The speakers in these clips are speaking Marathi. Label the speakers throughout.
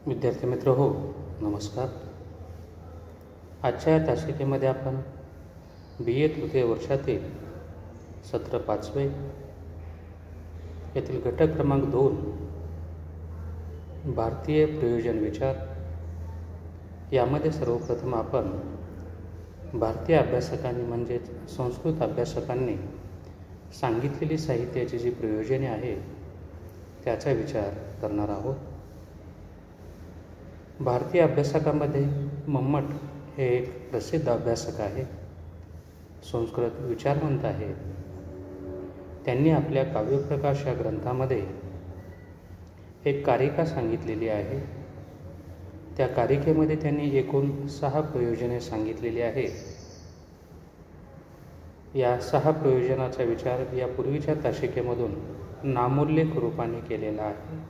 Speaker 1: विद्यार्थी मित्र हो, नमस्कार. आजच्या या तासिकेमध्ये आपण BA तृतीय वर्षातील सत्र 5वे येथील घटक क्रमांक 2 भारतीय प्रयोजन विचार यामध्ये सर्वप्रथम आपण भारतीय अभ्यासकांनी म्हणजेच संस्कृत अभ्यासकांनी सांगितलेली साहित्याची जी प्रयोजने आहे त्याचा विचार करणार आहोत. भारतीय अभ्यासकांमध्ये मम्मट हे एक प्रसिद्ध अभ्यासक आहे, संस्कृत विचारवंत आहे. त्यांनी आपल्या काव्यप्रकाश या ग्रंथामध्ये एक कारिका सांगितलेली आहे. त्या कारिकेमध्ये त्यांनी एकूण 6 प्रयोजने सांगितलेली आहेत. या 6 प्रयोजनाचा विचार या पूर्वीच्या तासिकेमधून नामोल्लेख रूपाने केलेला आहे.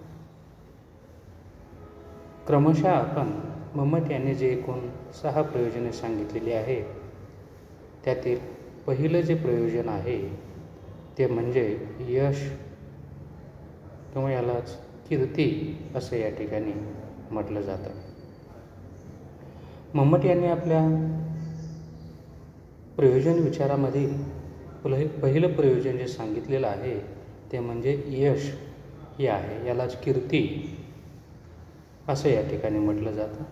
Speaker 1: क्रमशः आपण मम्मट यांनी जे एकूण 6 प्रयोजने सांगितलेली आहे त्यातील पहिलं जे प्रयोजन आहे ते म्हणजे यश किंवा यालाच कीर्ती असं या ठिकाणी म्हटलं जातं. मम्मट यांनी आपल्या प्रयोजन विचारामध्ये पहिलं प्रयोजन जे सांगितलेलं आहे ते म्हणजे यश हे आहे, यालाच कीर्ती असं या ठिकाणी म्हटलं जातं.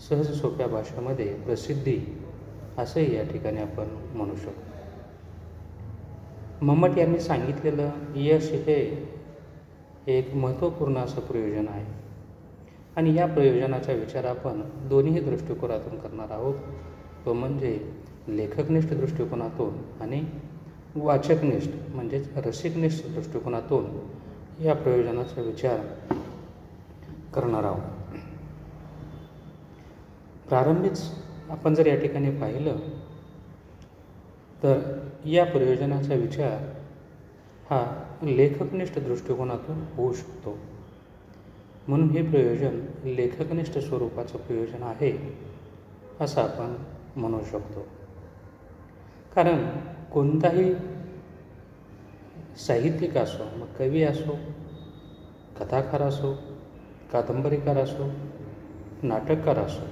Speaker 1: सहज सोप्या भाषेमध्ये प्रसिद्धी असंही या ठिकाणी आपण म्हणू शकतो. मम्मट यांनी सांगितलेलं यश हे एक महत्त्वपूर्ण असं प्रयोजन आहे आणि या प्रयोजनाचा विचार आपण दोन्ही दृष्टिकोनातून करणार आहोत. तो म्हणजे लेखकनिष्ठ दृष्टिकोनातून आणि वाचकनिष्ठ म्हणजेच रसिकनिष्ठ दृष्टिकोनातून या प्रयोजनाचा विचार करणार आहोत. प्रारंभीच आपण जर या ठिकाणी पाहिलं तर या प्रयोजनाचा विचार हा लेखकनिष्ठ दृष्टिकोनातून होऊ शकतो. म्हणून हे प्रयोजन लेखकनिष्ठ स्वरूपाचं प्रयोजन आहे असं आपण म्हणू शकतो. कारण कोणताही साहित्यिक असो, मग कवी असो, कथाकार असो, कादंबरीकार असो, नाटककार असो,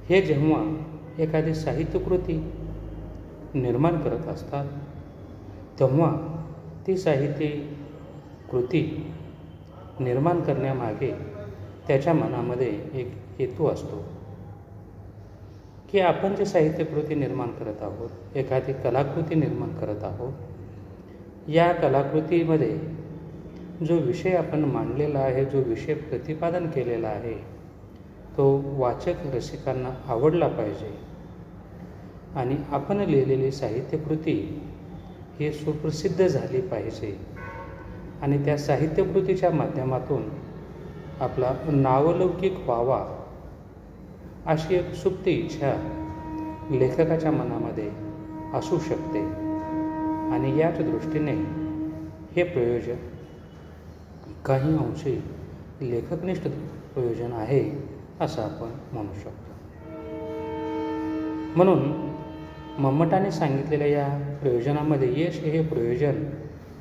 Speaker 1: हे जेव्हा एखादी साहित्यकृती निर्माण करत असतात तेव्हा ती साहित्यकृती निर्माण करण्यामागे त्याच्या मनामध्ये एक हेतू असतो की आपण जे साहित्यकृती निर्माण करत आहोत, एखादी कलाकृती निर्माण करत आहोत, या कलाकृतीमध्ये जो विषय आपण मांडलेला आहे, जो विषय प्रतिपादन केलेला आहे तो वाचक रसिकांना आवडला पाहिजे आणि आपण लिहिलेली साहित्यकृती ही सुप्रसिद्ध झाली पाहिजे आणि त्या साहित्यकृतीच्या माध्यमातून आपला नावलौकिक व्हावा अशी एक सुप्त इच्छा लेखकाच्या मनामध्ये असू शकते आणि याच दृष्टीने हे प्रयोजन काही अंशी लेखकनिष्ठ प्रयोजन आहे असं आपण म्हणू शकतो. म्हणून मम्मटाने सांगितलेल्या या प्रयोजनामध्ये यश हे प्रयोजन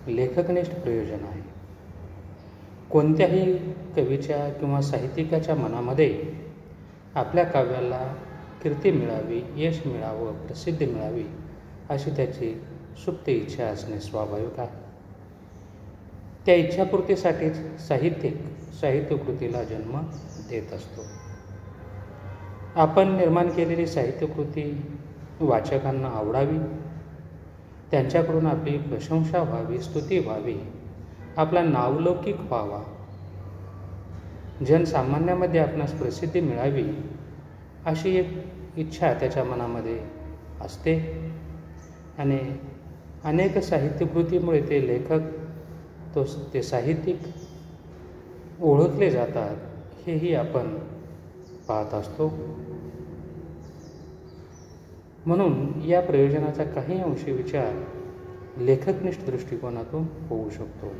Speaker 1: लेखकनिष्ठ प्रयोजन आहे. कोणत्याही कवीच्या किंवा साहित्यिकाच्या मनामध्ये आपल्या काव्याला कीर्ती मिळावी, यश मिळावं, प्रसिद्धी मिळावी अशी त्याची सुप्त इच्छा असणे स्वाभाविक आहे. त्या इच्छापूर्तीसाठीच साहित्यकृतीला जन्म देत असतो. आपण निर्माण केलेली साहित्यकृती वाचकांना आवडावी, त्यांच्याकडून आपली प्रशंसा व्हावी, स्तुती व्हावी, आपला नावलौकिक व्हावा, जनसामान्यामध्ये आपणास प्रसिद्धी मिळावी अशी एक इच्छा त्याच्या मनामध्ये असते आणि अनेक साहित्यकृतीमुळे ते लेखक ते साहित्यिक ओळखले जातात, हेही आपण पाहत असतो. म्हणून या प्रयोजनाचा काही अंशी विचार लेखकनिष्ठ दृष्टिकोनातून होऊ शकतो.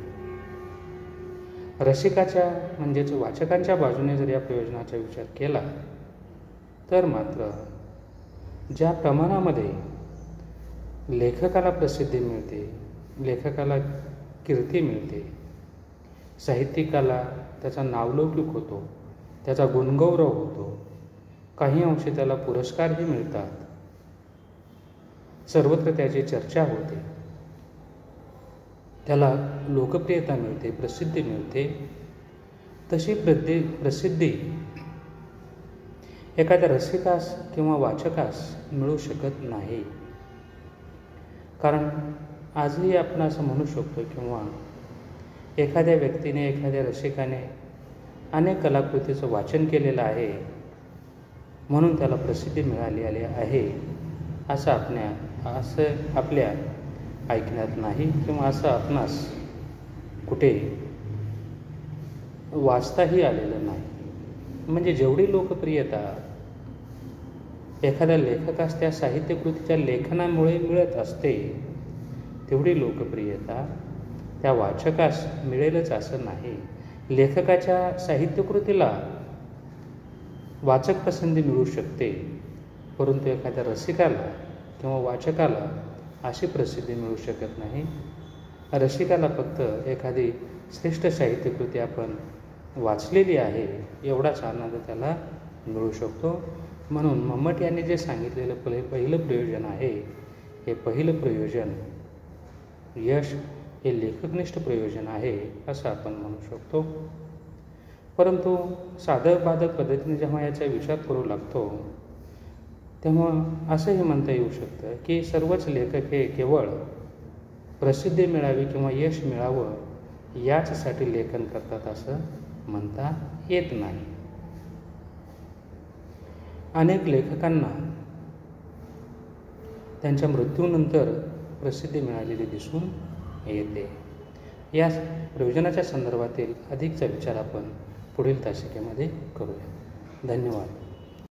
Speaker 1: रसिकाच्या म्हणजेच वाचकांच्या बाजूने जर या प्रयोजनाचा विचार केला तर मात्र ज्या प्रमाणामध्ये लेखकाला प्रसिद्धी मिळते, लेखकाला कीर्ती मिळते, साहित्यिकाला त्याचा नावलौकिक होतो, त्याचा गुणगौरव होतो, काही अंशी त्याला पुरस्कारही मिळतात, सर्वत्र त्याची चर्चा होते, त्याला लोकप्रियता मिळते, प्रसिद्धी मिळते. तशी प्रसिद्धी एखाद्या रसिकास किंवा वाचकास मिळू शकत नाही. कारण आजही आपण असं म्हणू शकतो किंवा एखाद्या व्यक्तीने, एखाद्या रसिकाने अनेक कलाकृतीचं वाचन केलेलं आहे म्हणून त्याला प्रसिद्धी मिळाली आहे असं आपल्या ऐकण्यात नाही किंवा असं आपणास कुठे वाचताही आलेलं नाही. म्हणजे जेवढी लोकप्रियता एखाद्या लेखकास त्या साहित्यकृतीच्या लेखनामुळे मिळत असते तेवढी लोकप्रियता त्या वाचकास मिळेलच असं नाही. लेखकाच्या साहित्यकृतीला वाचक पसंती मिळू शकते, परंतु एखाद्या रसिकाला किंवा वाचकाला अशी प्रसिद्धी मिळू शकत नाही. रसिकाला फक्त एखादी श्रेष्ठ साहित्यकृती आपण वाचलेली आहे एवढाच आनंद त्याला मिळू शकतो. म्हणून मम्मट यांनी जे सांगितलेलं पहिलं प्रयोजन आहे, हे पहिलं प्रयोजन यश हे लेखकनिष्ठ प्रयोजन आहे असं आपण म्हणू शकतो. परंतु साधक बाधक पद्धतीने जेव्हा याचा विचार करू लागतो तेव्हा असंही म्हणता येऊ शकतं की सर्वच लेखक हे केवळ प्रसिद्धी मिळावी किंवा यश मिळावं याचसाठी लेखन करतात असं म्हणता येत नाही. अनेक लेखकांना त्यांच्या मृत्यूनंतर प्रसिद्धी मिळालेली दिसून येते. या प्रयोजनाच्या संदर्भातील अधिकचा विचार आपण पुढील तासिकेमध्ये करूया. धन्यवाद.